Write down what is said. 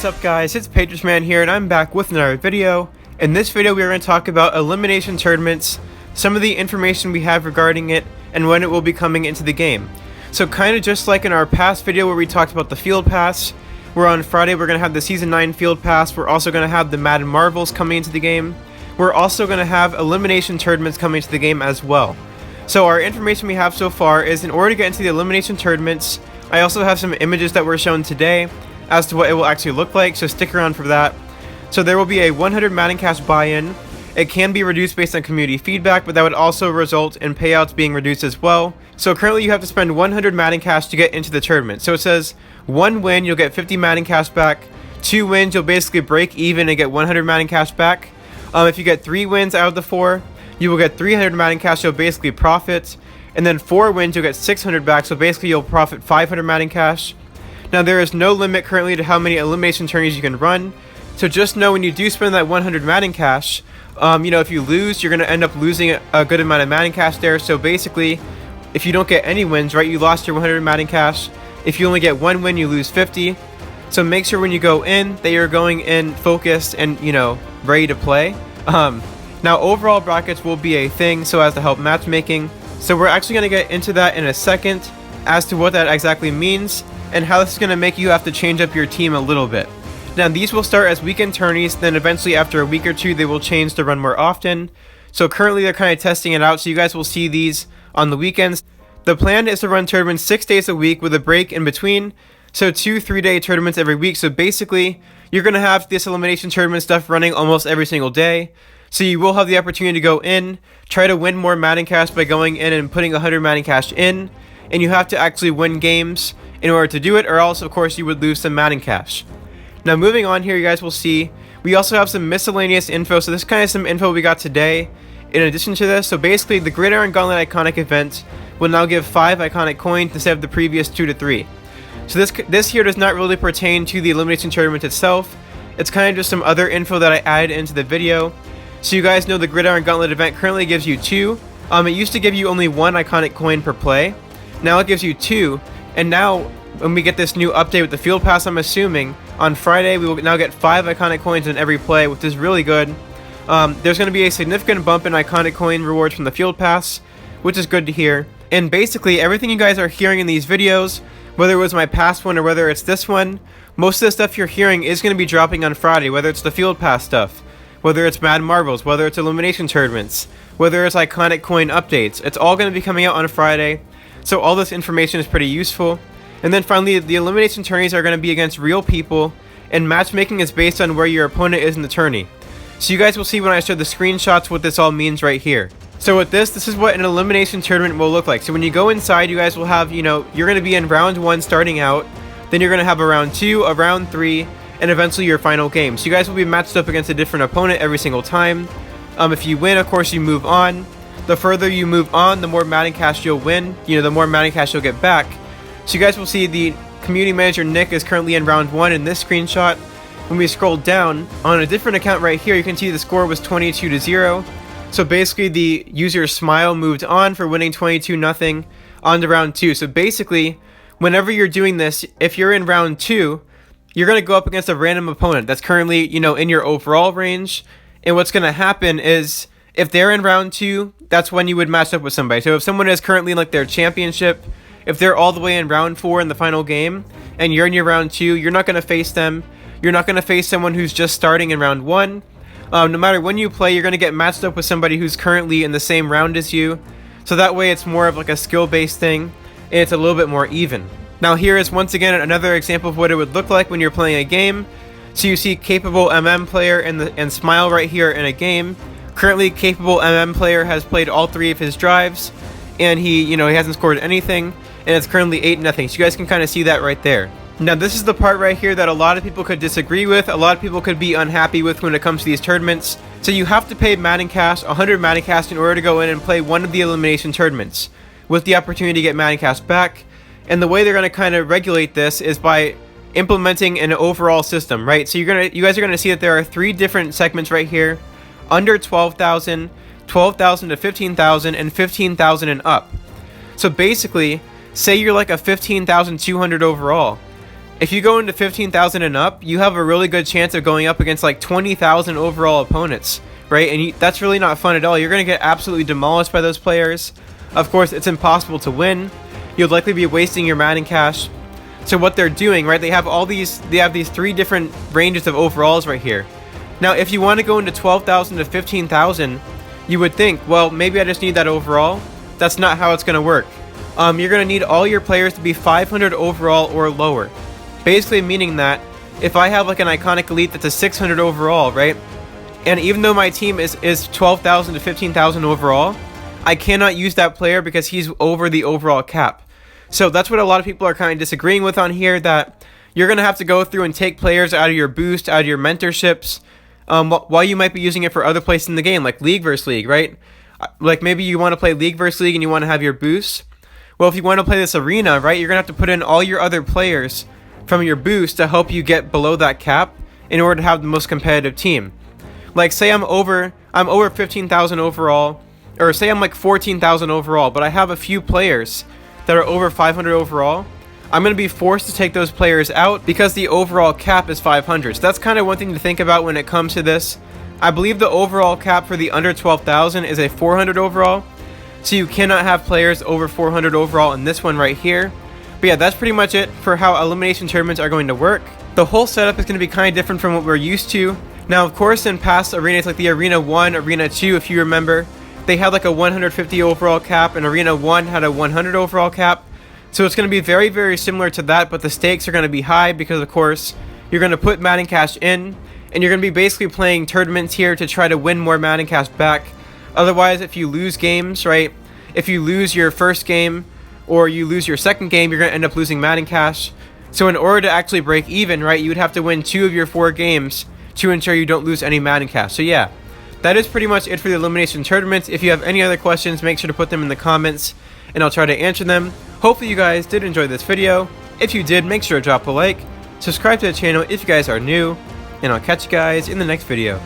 up guys, it's PatriotsMan here and I'm back with another video. In this video we are going to talk about elimination tournaments, some of the information we have regarding it, and when it will be coming into the game. So kind of just like in our past video where we talked about the Field Pass, where on Friday we're going to have the Season 9 Field Pass, we're also going to have the Madden Marvels coming into the game. We're also going to have elimination tournaments coming into the game as well. So our information we have so far is in order to get into the elimination tournaments, I also have some images that were shown today as to what it will actually look like, so stick around for that. So there will be a 100 Madden Cash buy-in. It can be reduced based on community feedback, but that would also result in payouts being reduced as well. So currently you have to spend 100 Madden Cash to get into the tournament. So it says 1 win, you'll get 50 Madden Cash back. 2 wins, you'll basically break even and get 100 Madden Cash back. If you get 3 wins out of the 4, you will get 300 Madden Cash, so basically profit. And then 4 wins, you'll get 600 back, so basically you'll profit 500 Madden Cash. Now there is no limit currently to how many elimination tourneys you can run, so just know when you do spend that 100 Madden Cash, if you lose, you're going to end up losing a good amount of Madden Cash there. So basically, if you don't get any wins, right, you lost your 100 Madden Cash. If you only get 1 win, you lose 50. So make sure when you go in that you're going in focused and, ready to play. Now overall brackets will be a thing so as to help matchmaking. So we're actually going to get into that in a second as to what that exactly means and how this is going to make you have to change up your team a little bit. Now these will start as weekend tourneys, then eventually after a week or two they will change to run more often. So currently they're kind of testing it out, so you guys will see these on the weekends. The plan is to run tournaments 6 days a week with a break in between, so 2 3-day tournaments every week. So basically you're going to have this elimination tournament stuff running almost every single day. So you will have the opportunity to go in, try to win more Madden Cash by going in and putting 100 Madden Cash in, and you have to actually win games in order to do it, or else of course you would lose some Madden Cash. Now moving on here, you guys will see we also have some miscellaneous info. So this is kind of some info we got today in addition to this. So basically the Gridiron Gauntlet Iconic event will now give 5 iconic coins instead of the previous 2 to 3. So this here does not really pertain to the elimination tournament itself. It's kind of just some other info that I added into the video. So you guys know the Gridiron Gauntlet event currently gives you 2. It used to give you only 1 iconic coin per play. Now it gives you 2. And now when we get this new update with the Field Pass, I'm assuming on Friday we will now get 5 iconic coins in every play, which is really good. There's going to be a significant bump in iconic coin rewards from the Field Pass, which is good to hear. And basically everything you guys are hearing in these videos, whether it was my past one or whether it's this one, most of the stuff you're hearing is going to be dropping on Friday, whether it's the Field Pass stuff, whether it's Madden Marvels, whether it's elimination tournaments, whether it's iconic coin updates. It's all going to be coming out on Friday, so all this information is pretty useful. And then finally, the elimination tourneys are going to be against real people, and matchmaking is based on where your opponent is in the tourney. So you guys will see when I show the screenshots what this all means right here. So with this is what an elimination tournament will look like. So when you go inside, you guys will have, you're going to be in round 1 starting out, then you're going to have a round 2, a round 3, and eventually your final game. So you guys will be matched up against a different opponent every single time. If you win, of course, you move on. The further you move on, the more Madden Cash you'll win. The more Madden Cash you'll get back. So you guys will see the community manager Nick is currently in round 1 in this screenshot. When we scroll down on a different account right here, you can see the score was 22-0. So basically the user Smile moved on for winning 22-0 on to round 2. So basically, whenever you're doing this, if you're in round 2, you're going to go up against a random opponent that's currently, in your overall range. And what's going to happen is if they're in round 2, that's when you would match up with somebody. So if someone is currently in their championship, if they're all the way in round 4 in the final game and you're in your round 2, you're not going to face them. You're not going to face someone who's just starting in round 1. No matter when you play, you're going to get matched up with somebody who's currently in the same round as you. So that way it's more of a skill-based thing, and it's a little bit more even. Now here is once again another example of what it would look like when you're playing a game. So you see capable player and Smile right here in a game. Currently capable player has played all 3 of his drives, and he hasn't scored anything, and it's currently 8-0. So you guys can kind of see that right there. Now this is the part right here that a lot of people could disagree with, a lot of people could be unhappy with when it comes to these tournaments. So you have to pay Madden Cash, 100 Madden Cash, in order to go in and play one of the elimination tournaments, with the opportunity to get Madden Cash back. And the way they're going to kind of regulate this is by implementing an overall system, right? So you guys are going to see that there are 3 different segments right here: under 12,000, 12,000 to 15,000, and 15,000 and up. So basically, say you're like a 15,200 overall. If you go into 15,000 and up, you have a really good chance of going up against like 20,000 overall opponents, right? And that's really not fun at all. You're going to get absolutely demolished by those players. Of course, it's impossible to win. You'll likely be wasting your Madden cash. So what they're doing, right, they have these 3 different ranges of overalls right here. Now, if you want to go into 12,000 to 15,000, you would think, well, maybe I just need that overall. That's not how it's going to work. You're going to need all your players to be 500 overall or lower. Basically meaning that if I have like an iconic elite that's a 600 overall, right? And even though my team is 12,000 to 15,000 overall, I cannot use that player because he's over the overall cap. So that's what a lot of people are kind of disagreeing with on here, that you're going to have to go through and take players out of your boost, out of your mentorships, while you might be using it for other places in the game, like League vs. League, right? Like maybe you want to play League vs. League and you want to have your boosts. Well, if you want to play this arena, right, you're going to have to put in all your other players from your boost to help you get below that cap in order to have the most competitive team. Like say I'm over 15,000 overall, or say I'm like 14,000 overall, but I have a few players that are over 500 overall. I'm going to be forced to take those players out because the overall cap is 500. So that's kind of one thing to think about when it comes to this. I believe the overall cap for the under 12,000 is a 400 overall. So you cannot have players over 400 overall in this one right here. But yeah, that's pretty much it for how elimination tournaments are going to work. The whole setup is going to be kind of different from what we're used to. Now, of course, in past arenas like the Arena 1, Arena 2, if you remember, they had like a 150 overall cap, and Arena 1 had a 100 overall cap. So it's going to be very, very similar to that, but the stakes are going to be high because, of course, you're going to put Madden cash in, and you're going to be basically playing tournaments here to try to win more Madden cash back. Otherwise, if you lose games, right, if you lose your first game, or you lose your second game, you're going to end up losing Madden cash. So in order to actually break even, right, you would have to win 2 of your 4 games to ensure you don't lose any Madden cash. So yeah, that is pretty much it for the elimination tournaments. If you have any other questions, make sure to put them in the comments, and I'll try to answer them. Hopefully you guys did enjoy this video. If you did, make sure to drop a like, subscribe to the channel if you guys are new, and I'll catch you guys in the next video.